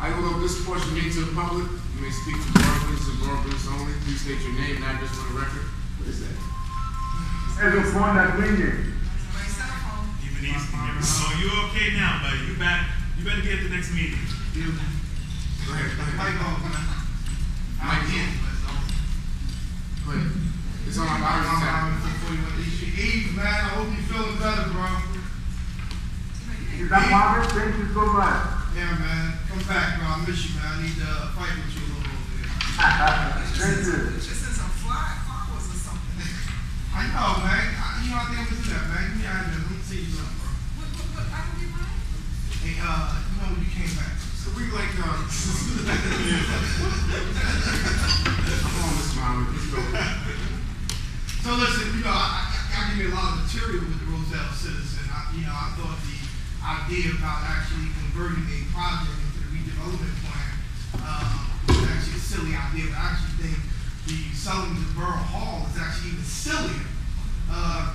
I will open this portion of the meeting to the public. You may speak to borough business and borough business only. Please state your name and address for the record. What is that? As a point of opinion. Even easy. Oh, you okay now, buddy? You back? You better get at the next meeting. Go ahead. Go ahead. Mike, go ahead. It's on our Eve, man, I hope you're feeling better, bro. Is that Marvin? Thank you so much. Yeah, man. Come back, bro. I miss you, man. I need to fight with you a little bit. Thank you. Just in some flowers or something. I know, man. I think I'm gonna do that, man. Give me out of there. Let me see you something, bro. What, I don't get right? Hey, you know when you came back. So we like, come on, Mr. Muhammad. Let's go. So listen, you know, I give you a lot of material with the Roselle Citizen. I thought the idea about actually converting a project into the redevelopment plan was actually a silly idea. But I actually think the selling the Borough Hall is actually even sillier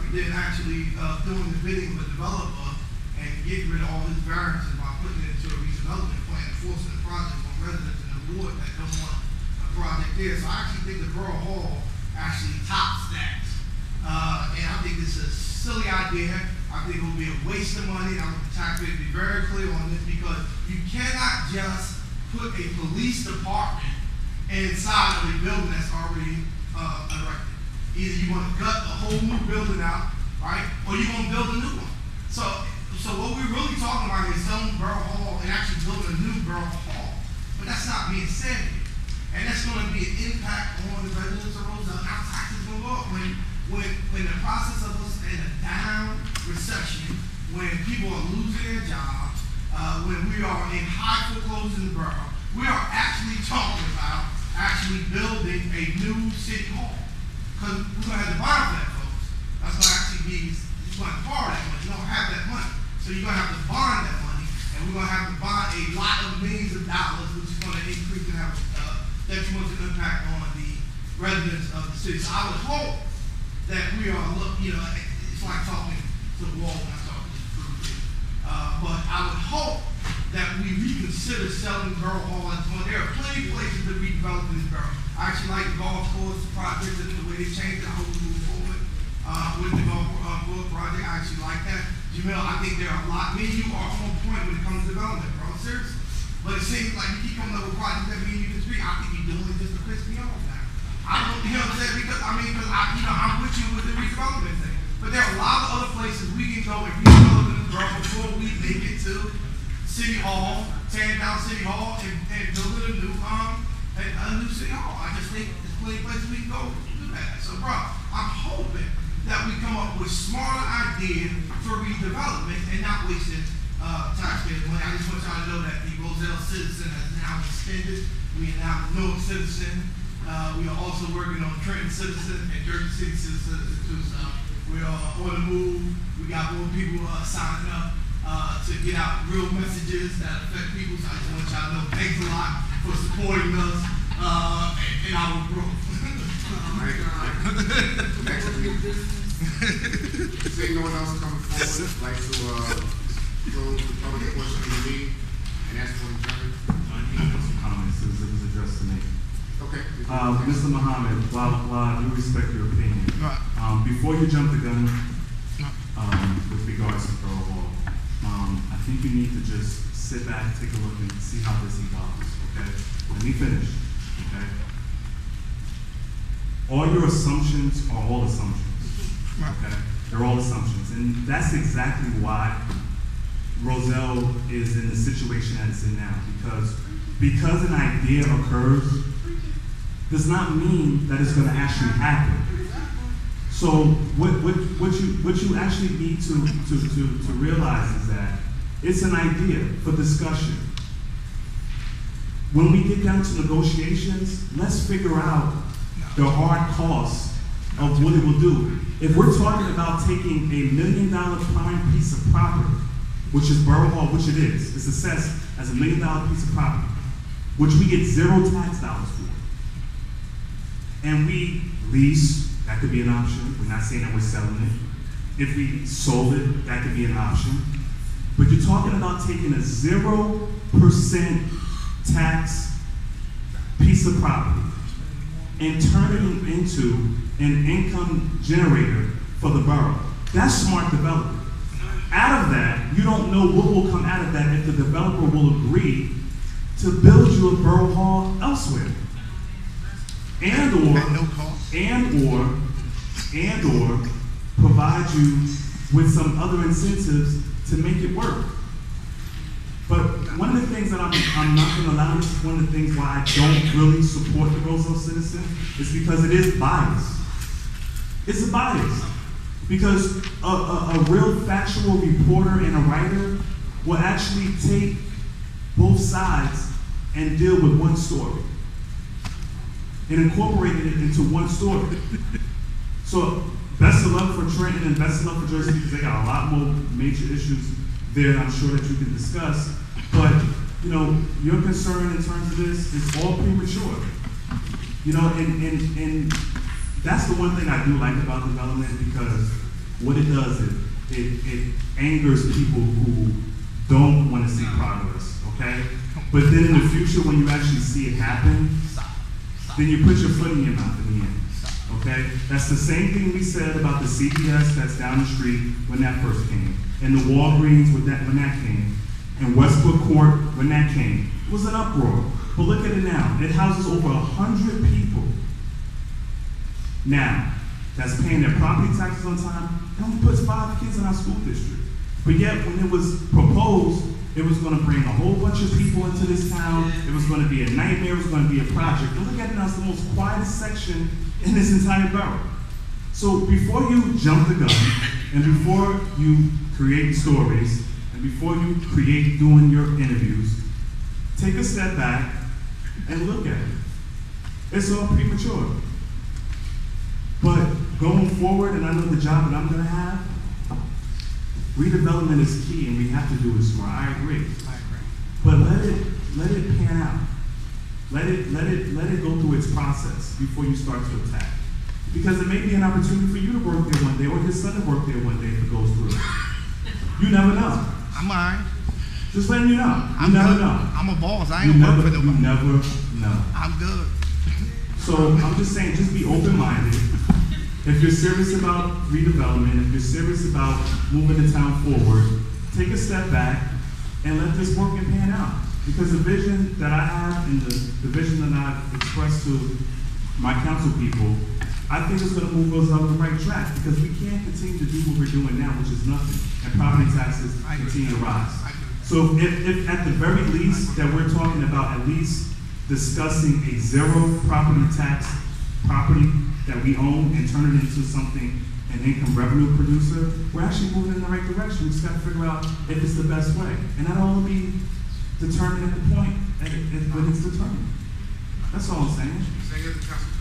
than actually doing the bidding of a developer and getting rid of all his variances by putting it into a redevelopment plan and forcing the project on residents in the ward that don't want a project there. So I actually think the Borough Hall actually tops that. And I think this is a silly idea. I think it will be a waste of money. I want the taxpayer to be very clear on this because you cannot just put a police department inside of a building that's already erected. Either you want to gut a whole new building out, right, or you're going to build a new one. So what we're really talking about is selling Borough Hall and actually building a new Borough Hall. But that's not being said here. And that's going to be an impact on the residents of Roselle. Now taxes will go up when the process of us in a down recession, when people are losing their jobs, when we are in high foreclosures in the borough, we are actually talking about actually building a new city hall. Because we're going to have to bond for that, folks. That's going to actually be, you're going to borrow that money. You don't have that money. So you're going to have to bond that money, and we're going to have to bond a lot of millions of dollars, which is going to increase and have a detrimental impact on the residents of the city. So I would hope that we are, it's like talking to the wall when I talk to the group. But I would hope that we reconsider selling Borough Hall as one. There are plenty of places to redevelop in this borough. I actually like the golf course project and the way they changed it. I hope we move forward with the golf course project. I actually like that. Jamil, I think there are a lot. Me and you are on point when it comes to development, bro. Seriously. But it seems like you keep coming up with projects that me and you disagree. I think you're doing it just to piss me off now. I don't, you know what I'm saying? Because I'm with you with the redevelopment thing. But there are a lot of other places we can go and redevelop in the borough before we make it to City Hall, tearing down City Hall and building a new City Hall. I just think there's plenty of places we can go to do that. So, bro, I'm hoping that we come up with smarter ideas for redevelopment and not wasting taxpayers' money. I just want y'all to know that the Roselle Citizen has now extended. We are now the Newark Citizen. We are also working on Trenton Citizen and Jersey City Citizen too. So we are on the move. We got more people signing up to get out real messages that affect people. So I just want y'all to know thanks a lot for supporting us in our growth. Next week. Seeing no one else coming forward, I'd like to close the public portion of the meeting and ask for adjournment. Some comments. It was addressed to me. Okay. Mr. Muhammad, while I do respect your opinion, before you jump the gun with regards to Borough Hall, I think you need to just sit back, take a look, and see how this evolves, okay? Let me finish, okay? All your assumptions are all assumptions, okay? They're all assumptions, and that's exactly why Roselle is in the situation that it's in now, because an idea occurs does not mean that it's going to actually happen. So what you actually need to realize is that it's an idea for discussion. When we get down to negotiations, let's figure out the hard costs of what it will do. If we're talking about taking $1 million prime piece of property, which is Borough Hall, which it is, it's assessed as $1 million piece of property, which we get 0 tax dollars for. And we lease, that could be an option. We're not saying that we're selling it. If we sold it, that could be an option. But you're talking about taking a 0% tax piece of property and turning it into an income generator for the borough. That's smart development. Out of that, you don't know what will come out of that if the developer will agree to build you a Borough Hall elsewhere. And or provide you with some other incentives to make it work. But one of the things that I'm not going to allow, this is one of the things why I don't really support the Roseville Citizen, is because it is biased. It's a bias. Because a real factual reporter and a writer will actually take both sides and deal with one story and incorporate it into one story. So best of luck for Trenton and best of luck for Jersey, because they got a lot more major issues there I'm sure that you can discuss. But, you know, your concern in terms of this is all premature. You know, and that's the one thing I do like about development, because what it does is it angers people who don't want to see progress, okay? But then in the future, when you actually see it happen, then you put your foot in your mouth in the end, okay? That's the same thing we said about the CVS that's down the street when that first came, and the Walgreens when that came, and Westbrook Court when that came. It was an uproar. But look at it now. It houses over 100 people now that's paying their property taxes on time. It only puts 5 kids in our school district. But yet, when it was proposed, it was going to bring a whole bunch of people into this town. It was going to be a nightmare. It was going to be a project. And look at it now, it's the most quietest section in this entire borough. So before you jump the gun, and before you create stories, and before you create doing your interviews, take a step back and look at it. It's all premature. But going forward, and I know the job that I'm going to have, redevelopment is key, and we have to do it smart. I agree. But let it pan out. Let it go through its process before you start to attack. Because it may be an opportunity for you to work there one day, or your son to work there one day if it goes through. You never know. I'm all right. Just letting you know. You never know. I'm a boss. I ain't gonna work for nobody. You never know. I'm good. So I'm just saying, just be open-minded. If you're serious about redevelopment, if you're serious about moving the town forward, take a step back and let this work and pan out. Because the vision that I have and the vision that I've expressed to my council people, I think it's going to move us on the right track, because we can't continue to do what we're doing now, which is nothing, and property taxes continue to rise. So if at the very least that we're talking about at least discussing a zero property tax property that we own and turn it into something, an income revenue producer, we're actually moving in the right direction. We just got to figure out if it's the best way. And that'll only be determined at the point when it's determined. That's all I'm saying. Saying as a council